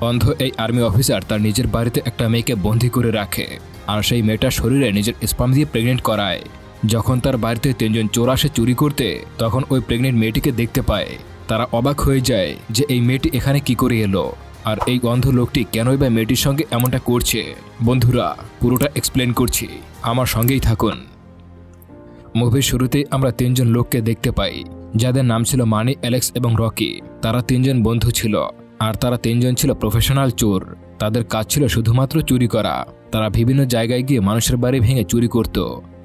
অন্ধ এই army officer তার নিজের বাড়িতে একটা মেয়েকে বন্দী করে রাখে আর সেই মেয়েটার শরীরে নিজের স্পার্ম দিয়ে প্রেগনেন্ট করায়। যখন তার বাড়িতে 3 জন চোর আসে চুরি করতে, তখন ওই প্রেগনেন্ট মেয়েটিকে দেখতে পায়। তারা অবাক হয়ে যায় যে এই মেয়েটি এখানে কি করে এলো, আর এই অন্ধ লোকটি কেনই বা মেয়েটির সঙ্গে এমনটা করছে। বন্ধুরা, পুরোটা এক্সপ্লেন করছি, আমার সঙ্গেই থাকুন। মুভির শুরুতেই আমরা 3 জন লোককে দেখতে পাই, যাদের নাম ছিল মানি, অ্যালেক্স এবং রকি। তারা 3 জন বন্ধু ছিল, আর তারা 3 জন ছিল প্রফেশনাল চোর। তাদের কাজ ছিল শুধুমাত্র চুরি করা। তারা বিভিন্ন জায়গায় গিয়ে মানুষের বাড়ি ভেঙে চুরি করত।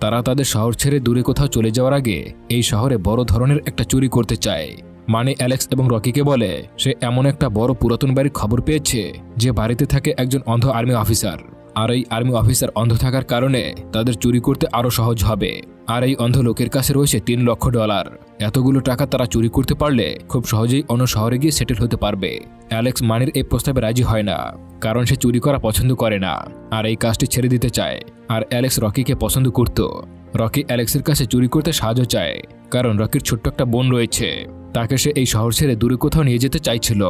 তারা তাদের শহর ছেড়ে দূরে কোথাও চলে যাওয়ার আগে এই শহরে বড় ধরনের একটা চুরি করতে চায়। মানি অ্যালেক্স এবং রকিকে বলে সে এমন একটা বড় পুরাতন বাড়ির খবর পেয়েছে যে বাড়িতে থাকে একজন অন্ধ আর্মি অফিসার, আর এই আর্মি অফিসার অন্ধ থাকার কারণে তাদের চুরি করতে আরো সহজ হবে। আর এই অন্ধ লোকের কাছে রয়েছে $3 লক্ষ। এতগুলো টাকা তারা চুরি করতে পারলে খুব সহজেই অন্য শহরে গিয়ে সেটেল হতে পারবে। অ্যালেক্স মানির এই প্রস্তাবে রাজি হয় না, কারণ সে চুরি করা পছন্দ করে না আর এই কাজটি ছেড়ে দিতে চায়। আর অ্যালেক্স রকিকে পছন্দ করত। রকি অ্যালেক্সের কাছে চুরি করতে সাহায্য চায়, কারণ রকির ছোট্ট একটা বোন রয়েছে, তাকে সে এই শহর ছেড়ে দূরে কোথাও নিয়ে যেতে চাইছিল।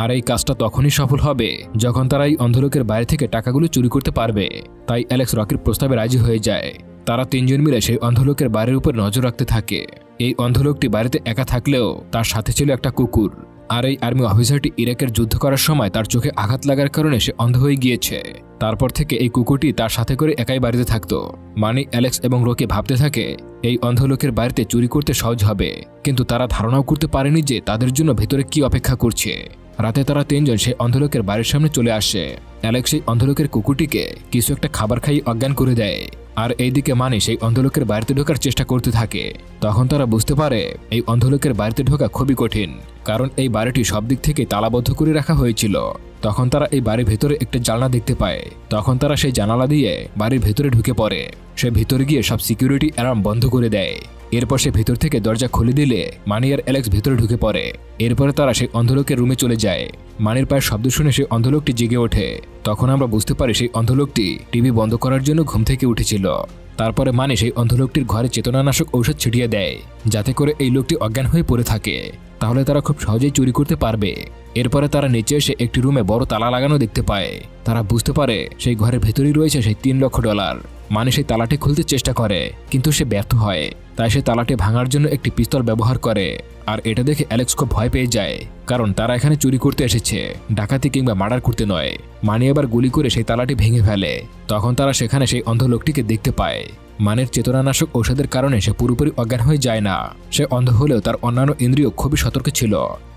আর এই কাজটা তখনই সফল হবে যখন তারা এই অন্ধলোকের বাইরে থেকে টাকাগুলো চুরি করতে পারবে। তাই অ্যালেক্স রকির প্রস্তাবে রাজি হয়ে যায়। তারা 3 জন মিলে সেই অন্ধলোকের বাড়ির উপর নজর রাখতে থাকে। এই অন্ধলোকটি বাড়িতে একা থাকলেও তার সাথে ছিল একটা কুকুর। আর এই আর্মি অফিসারটি ইরাকের যুদ্ধ করার সময় তার চোখে আঘাত লাগার কারণে সে অন্ধ হয়ে গিয়েছে। তারপর থেকে এই কুকুরটি তার সাথে করে একাই বাড়িতে থাকতো। মানি, অ্যালেক্স এবং রকি ভাবতে থাকে এই অন্ধলোকের বাড়িতে চুরি করতে সহজ হবে, কিন্তু তারা ধারণাও করতে পারেনি যে তাদের জন্য ভেতরে কি অপেক্ষা করছে। রাতে তারা 3 জন সেই অন্ধলোকের বাড়ির সামনে চলে আসে। অ্যালেক্স সেই অন্ধলোকের কুকুরটিকে কিছু একটা খাবার খাইয়ে অজ্ঞান করে দেয়, আর এইদিকে মানি সেই অন্ধলোকের বাড়িতে ঢোকার চেষ্টা করতে থাকে। তখন তারা বুঝতে পারে এই অন্ধলোকের বাড়িতে ঢোকা খুবই কঠিন, কারণ এই বাড়িটি সব দিক থেকে তালাবদ্ধ করে রাখা হয়েছিল। তখন তারা এই বাড়ির ভেতরে একটা জানলা দেখতে পায়। তখন তারা সেই জানালা দিয়ে বাড়ির ভেতরে ঢুকে পড়ে। সে ভিতরে গিয়ে সব সিকিউরিটি অ্যালার্ম বন্ধ করে দেয়। এরপর সে ভেতর থেকে দরজা খুলে দিলে মানি আর অ্যালেক্স ভেতরে ঢুকে পড়ে। এরপরে তারা সেই অন্ধলোকের রুমে চলে যায়। মানির পায়ের শব্দ শুনে সেই অন্ধলোকটি জেগে ওঠে। তখন আমরা বুঝতে পারি সেই অন্ধলোকটি টিভি বন্ধ করার জন্য ঘুম থেকে উঠেছিল। তারপরে মানি সেই অন্ধলোকটির ঘরে চেতনানাশক ঔষধ ছিটিয়ে দেয়, যাতে করে এই লোকটি অজ্ঞান হয়ে পড়ে থাকে। তাহলে তারা খুব সহজেই চুরি করতে পারবে। এরপরে তারা নিচে এসে একটি রুমে বড় তালা লাগানো দেখতে পায়। তারা বুঝতে পারে সেই ঘরের ভেতরেই রয়েছে সেই $3 লক্ষ। মানি সেই তালাটি খুলতে চেষ্টা করে, কিন্তু সে ব্যর্থ হয়। তাই সে তালাটি ভাঙার জন্য একটি পিস্তল ব্যবহার করে। আর এটা দেখে অ্যালেক্স খুব ভয় পেয়ে যায়, কারণ তারা এখানে চুরি করতে এসেছে, ডাকাতি কিংবা মার্ডার করতে নয়। মানি এবার গুলি করে সেই তালাটি ভেঙে ফেলে। তখন তারা সেখানে সেই অন্ধ লোকটিকে দেখতে পায়। মানের চেতনানাশক ঔষধের কারণে সে পুরোপুরি অজ্ঞান হয়ে যায় না। সে অন্ধ হলেও তার অন্যান্য ইন্দ্রিয় খুবই সতর্ক ছিল।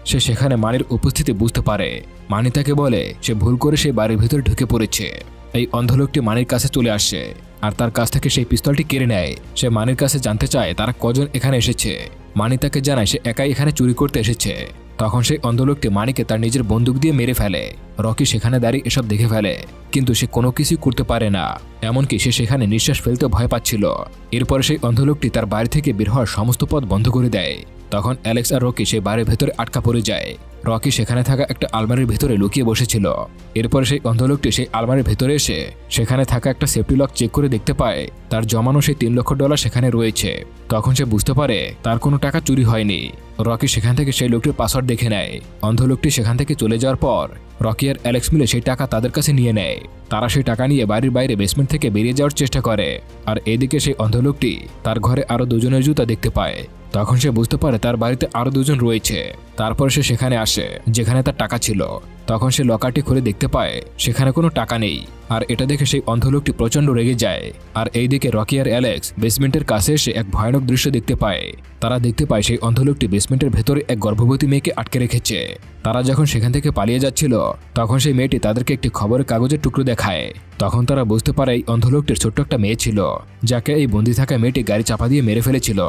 সে সেখানে মানির উপস্থিতি বুঝতে পারে। মানি তাকে বলে সে ভুল করে সেই বাড়ির ভিতরে ঢুকে পড়েছে। এই অন্ধ লোকটি মানির কাছে চলে আসে আর তার কাছ থেকে সেই পিস্তলটি কেড়ে নেয়। সে মানির কাছে জানতে চায় তারা কজন এখানে এসেছে। মানি তাকে জানায় সে একাই এখানে চুরি করতে এসেছে। তখন সেই অন্ধ লোকটি মানিকে তার নিজের বন্দুক দিয়ে মেরে ফেলে। রকি সেখানে দাঁড়িয়ে এসব দেখে ফেলে, কিন্তু সে কোনো কিছুই করতে পারে না। এমনকি সে সেখানে নিঃশ্বাস ফেলতে ভয় পাচ্ছিল। এরপরে সেই অন্ধ লোকটি তার বাড়ি থেকে বের হওয়ার সমস্ত পথ বন্ধ করে দেয়। তখন অ্যালেক্স আর রকি সেই বাড়ির ভেতরে আটকা পড়ে যায়। রকি সেখানে থাকা একটা আলমারির ভেতরে লুকিয়ে বসেছিল। এরপরে সেই অন্ধ লোকটি সেই আলমারির ভেতরে এসে সেখানে থাকা একটা সেফটি লক চেক করে দেখতে পায় তার জমানো সেই $3 লক্ষ সেখানে রয়েছে। তখন সে বুঝতে পারে তার কোনো টাকা চুরি হয়নি। রকি সেখান থেকে সেই লোকটির পাসওয়ার্ড দেখে নেয়। অন্ধ লোকটি সেখান থেকে চলে যাওয়ার পর রকি আর অ্যালেক্স মিলে সেই টাকা তাদের কাছে নিয়ে নেয়। তারা সেই টাকা নিয়ে বাড়ির বাইরে বেসমেন্ট থেকে বেরিয়ে যাওয়ার চেষ্টা করে। আর এদিকে সেই অন্ধ লোকটি তার ঘরে আরো 2 জনের জুতা দেখতে পায়। তখন সে বুঝতে পারে তার বাড়িতে আরো 2 জন রয়েছে। তারপর সে সেখানে আসে যেখানে তার টাকা ছিল। তখন সে লকারটি খুলে দেখতে পায় সেখানে কোনো টাকা নেই। আর এটা দেখে সেই অন্ধ লোকটি প্রচন্ড রেগে যায়। আর এইদিকে রকি আর অ্যালেক্স বেসমেন্টের কাছে এসে এক ভয়ানক দৃশ্য দেখতে পায়। তারা দেখতে পায় সেই অন্ধ লোকটি বেসমেন্টের ভেতরে এক গর্ভবতী মেয়েকে আটকে রেখেছে। তারা যখন সেখান থেকে পালিয়ে যাচ্ছিল তখন সেই মেয়েটি তাদেরকে একটি খবরের কাগজের টুকরো দেখায়। তখন তারা বুঝতে পারে এই অন্ধ লোকটির ছোট্ট একটা মেয়ে ছিল, যাকে এই বন্দি থাকা মেয়েটি গাড়ি চাপা দিয়ে মেরে ফেলেছিল।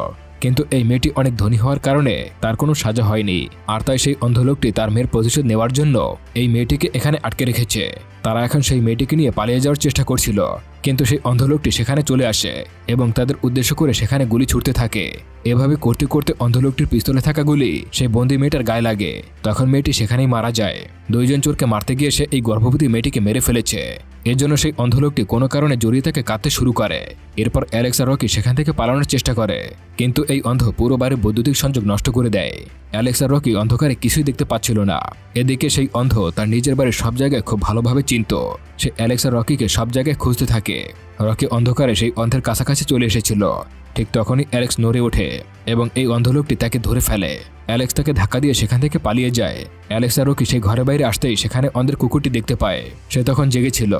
কিন্তু এই মেয়েটি অনেক ধনী হওয়ার কারণে তার কোনো সাজা হয়নি। আর তাই সেই অন্ধ লোকটি তার মেয়ের প্রতিশোধ নেওয়ার জন্য এই মেয়েটিকে এখানে আটকে রেখেছে। তারা এখন সেই মেয়েটিকে নিয়ে পালিয়ে যাওয়ার চেষ্টা করছিল, কিন্তু সেই অন্ধ লোকটি সেখানে চলে আসে এবং তাদের উদ্দেশ্য করে সেখানে গুলি ছুটতে থাকে। এভাবে করতে করতে অন্ধ লোকটির পিস্তলে থাকা গুলি সেই বন্দি মেয়েটার গায়ে লাগে। তখন মেয়েটি সেখানেই মারা যায়। 2 জন চোরকে মারতে গিয়ে সে এই গর্ভবতী মেয়েটিকে মেরে ফেলেছে। এজন্য সেই অন্ধ লোকটি কোনো কারণে জড়িয়ে তাকে কাঁদতে শুরু করে। এরপর অ্যালেক্স আর রকি সেখান থেকে পালানোর চেষ্টা করে, কিন্তু এই অন্ধ পুরো বাড়ির বৈদ্যুতিক সংযোগ নষ্ট করে দেয়। অ্যালেক্স আর রকি অন্ধকারে কিছুই দেখতে পাচ্ছিল না। এদিকে সেই অন্ধ তার নিজের বাড়ির সব জায়গায় খুব ভালোভাবে চিনত। সে অ্যালেক্স আর রকিকে সব জায়গায় খুঁজতে থাকে। রকি অন্ধকারে সেই অন্ধের কাছাকাছি চলে এসেছিল। ঠিক তখনই অ্যালেক্স নড়ে ওঠে এবং এই অন্ধ লোকটি তাকে ধরে ফেলে। অ্যালেক্স তাকে ধাক্কা দিয়ে সেখান থেকে পালিয়ে যায়। অ্যালেক্স আর রকি সেই ঘরে বাইরে আসতেই সেখানে অন্ধের কুকুরটি দেখতে পায়। সে তখন জেগেছিল।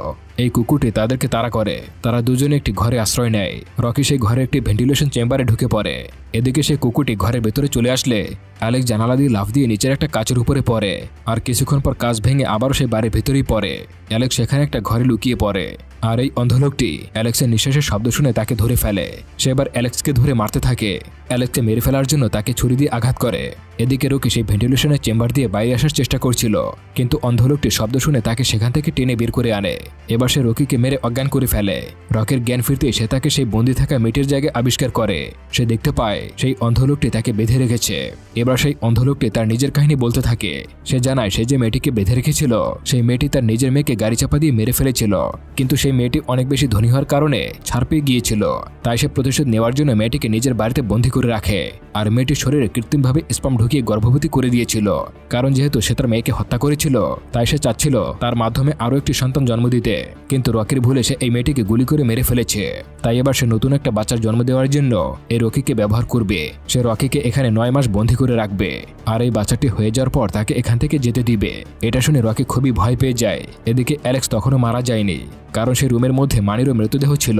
এই কুকুরটি তাদেরকে তাড়া করে। তারা দুজনে একটি ঘরে আশ্রয় নেয়। রকি সেই ঘরে একটি ভেন্টিলেশন চেম্বারে ঢুকে পড়ে। এদিকে সেই কুকুরটি ঘরের ভেতরে চলে আসলে অ্যালেক্স জানালা দিয়ে লাফ দিয়ে নিচের একটা কাচের উপরে পড়ে। আর কিছুক্ষণ পর কাচ ভেঙে আবারও সেই বাড়ির ভেতরেই পড়ে। অ্যালেক্স সেখানে একটা ঘরে লুকিয়ে পড়ে। আর এই অন্ধ লোকটি অ্যালেক্সের নিঃশ্বাসের শব্দ শুনে তাকে ধরে ফেলে। সে এবার অ্যালেক্সকে ধরে মারতে থাকে। অ্যালেক্সকে মেরে ফেলার জন্য তাকে ছুরি দিয়ে আঘাত করে। এদিকে রকি সেই ভেন্টিলেশনের চেম্বার দিয়ে বাইরে আসার চেষ্টা করছিল, কিন্তু অন্ধ লোকটি শব্দ শুনে তাকে সেখান থেকে টেনে বের করে আনে। এবার সে রকিকে মেরে অজ্ঞান করে ফেলে। রকির জ্ঞান ফিরতে সে তাকে সেই বন্দি থাকা মেয়েটির জায়গায় আবিষ্কার করে। সে দেখতে পায় সেই অন্ধ লোকটি তাকে বেঁধে রেখেছে। এবার সেই অন্ধ লোকটি তার নিজের কাহিনী বলতে থাকে। সে জানায় সে যে মেয়েটিকে বেঁধে রেখেছিল সেই মেয়েটি তার নিজের মেয়েকে গাড়ি চাপা দিয়ে মেরে ফেলেছিল, কিন্তু সেই মেয়েটি অনেক বেশি ধনী হওয়ার কারণে ছাড় পেয়ে গিয়েছিল। তাই সে প্রতিশোধ নেওয়ার জন্য মেয়েটিকে নিজের বাড়িতে বন্দী করে রাখে। আর মেয়েটির শরীরে কৃত্রিমভাবে স্পাম ঢুকিয়ে গর্ভবতী করে দিয়েছিল। কারণ যেহেতু সে তার মেয়েকে হত্যা করেছিল, তাই সে চাচ্ছিল তার মাধ্যমে আরও একটি সন্তান জন্ম দিতে। কিন্তু রকির ভুলে সে এই মেয়েটিকে গুলি করে মেরে ফেলেছে। তাই এবার সে নতুন একটা বাচ্চার জন্ম দেওয়ার জন্য এই রকিকে ব্যবহার করবে। সে রকিকে এখানে 9 মাস বন্দী করে রাখবে। আর এই বাচ্চাটি হয়ে যাওয়ার পর তাকে এখান থেকে যেতে দিবে। এটা শুনে রকি খুবই ভয় পেয়ে যায়। এদিকে অ্যালেক্স তখনও মারা যায়নি, কারণ সেই রুমের মধ্যে মানিরও মৃতদেহ ছিল।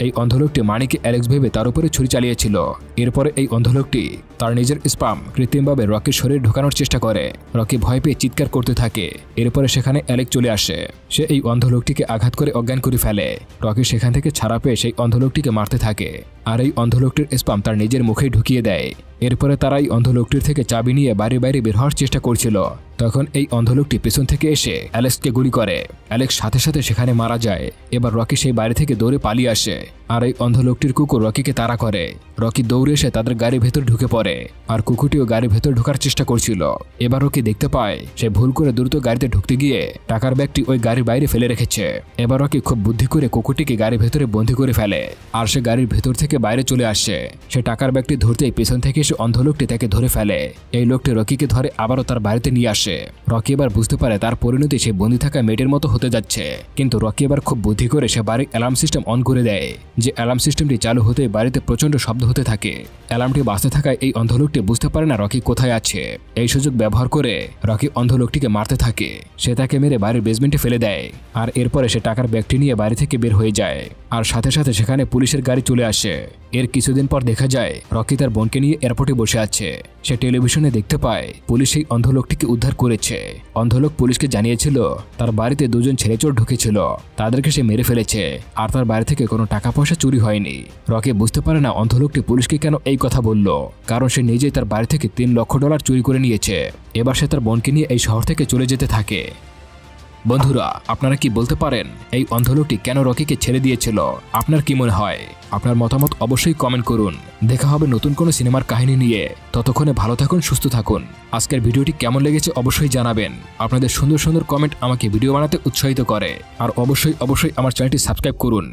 এই অন্ধলোকটি মানিকে অ্যালেক্স ভেবে তার উপরে ছুরি চালিয়েছিল। এরপরে এই অন্ধলোকটি তার নিজের স্পাম কৃত্রিমভাবে রকির শরীরে ঢোকানোর চেষ্টা করে। রকি ভয় পেয়ে চিৎকার করতে থাকে। এরপরে সেখানে অ্যালেক্স চলে আসে। সে এই অন্ধলোকটিকে আঘাত করে অজ্ঞান করে ফেলে। রকি সেখান থেকে ছাড়া পেয়ে সেই অন্ধলোকটিকে মারতে থাকে। আর এই অন্ধলোকটির স্পাম তার নিজের মুখেই ঢুকিয়ে দেয়। এরপরে তারা এই অন্ধলোকটির থেকে চাবি নিয়ে বাইরে বের হওয়ার চেষ্টা করছিল। তখন এই অন্ধলোকটি পেছন থেকে এসে অ্যালেক্সকে গুলি করে। অ্যালেক্স সাথে সাথে সেখানে মারা যায়। এবার রকি সেই বাড়ি থেকে দৌড়ে পালিয়ে আসে। আর এই অন্ধলোকটির কুকুর রকিকে তাড়া করে। রকি দৌড়ে এসে তাদের গাড়ির ভেতর ঢুকে পড়ে। আর কুকুরটিও গাড়ির ভেতর ঢোকার চেষ্টা করছিল। এবার রকি দেখতে পায় সে ভুল করে দ্রুত গাড়িতে ঢুকতে গিয়ে টাকার ব্যাগটি ওই গাড়ির বাইরে ফেলে রেখেছে। এবার রকি খুব বুদ্ধি করে কুকুরটিকে গাড়ির ভেতরে বন্দী করে ফেলে। আর সে গাড়ির ভেতর থেকে বাইরে চলে আসে। সে টাকার ব্যাগটি ধরতেই পেছন থেকে এসে অন্ধলোকটি তাকে ধরে ফেলে। এই লোকটি রকিকে ধরে আবারও তার বাড়িতে নিয়ে আসে। রকি এবার বুঝতে পারে তার পরিণতি সে বন্দী থাকা মেয়েটির মতো হতে যাচ্ছে। কিন্তু রকি এবার খুব বুদ্ধি করে সে বাড়ির অ্যালার্ম সিস্টেম অন করে দেয়। যে অ্যালার্ম সিস্টেমটি চালু হতে বাড়িতে প্রচন্ড শব্দ হতে থাকে। অ্যালার্মটি বাজতে থাকায় এই অন্ধলোকটি বুঝতে পারে না রকি কোথায় আছে। এই সুযোগ ব্যবহার করে রকি অন্ধলোকটিকে মারতে থাকে। সে তাকে মেরে বাড়ির বেসমেন্টে ফেলে দেয়। আর এরপরে সে টাকার ব্যাগটি নিয়ে বাড়ি থেকে বের হয়ে যায়। আর সাথে সাথে সেখানে পুলিশের গাড়ি চলে আসে। এর কিছুদিন পর দেখা যায় রকি তার বোনকে নিয়ে এয়ারপোর্টে বসে আছে। সে টেলিভিশনে দেখতে পায় পুলিশ সেই অন্ধলোকটিকে উদ্ধার করেছে। অন্ধলোক পুলিশকে জানিয়েছিল তার বাড়িতে 2 জন ছেলে চোর ঢুকেছিল, তাদেরকে সে মেরে ফেলেছে। আর তার বাড়ি থেকে কোনো টাকা পয়সা চুরি হয়নি। রকি বুঝতে পারে না অন্ধলোকটি পুলিশকে কেন এই কথা বলল, কারণ সে নিজেই তার বাড়ি থেকে $3 লক্ষ চুরি করে নিয়েছে। এবার সে তার বোনকে নিয়ে এই শহর থেকে চলে যেতে থাকে। বন্ধুরা, আপনারা কি বলতে পারেন এই অন্ধলোকটি কেন রকিকে ছেড়ে দিয়েছিল? আপনার কি মনে হয়? আপনার মতামত অবশ্যই কমেন্ট করুন। দেখা হবে নতুন কোনো সিনেমার কাহিনী নিয়ে। ততক্ষণে ভালো থাকুন, সুস্থ থাকুন। আজকের ভিডিওটি কেমন লেগেছে অবশ্যই জানাবেন। আপনাদের সুন্দর সুন্দর কমেন্ট আমাকে ভিডিও বানাতে উৎসাহিত করে। আর অবশ্যই আমার চ্যানেলটি সাবস্ক্রাইব করুন।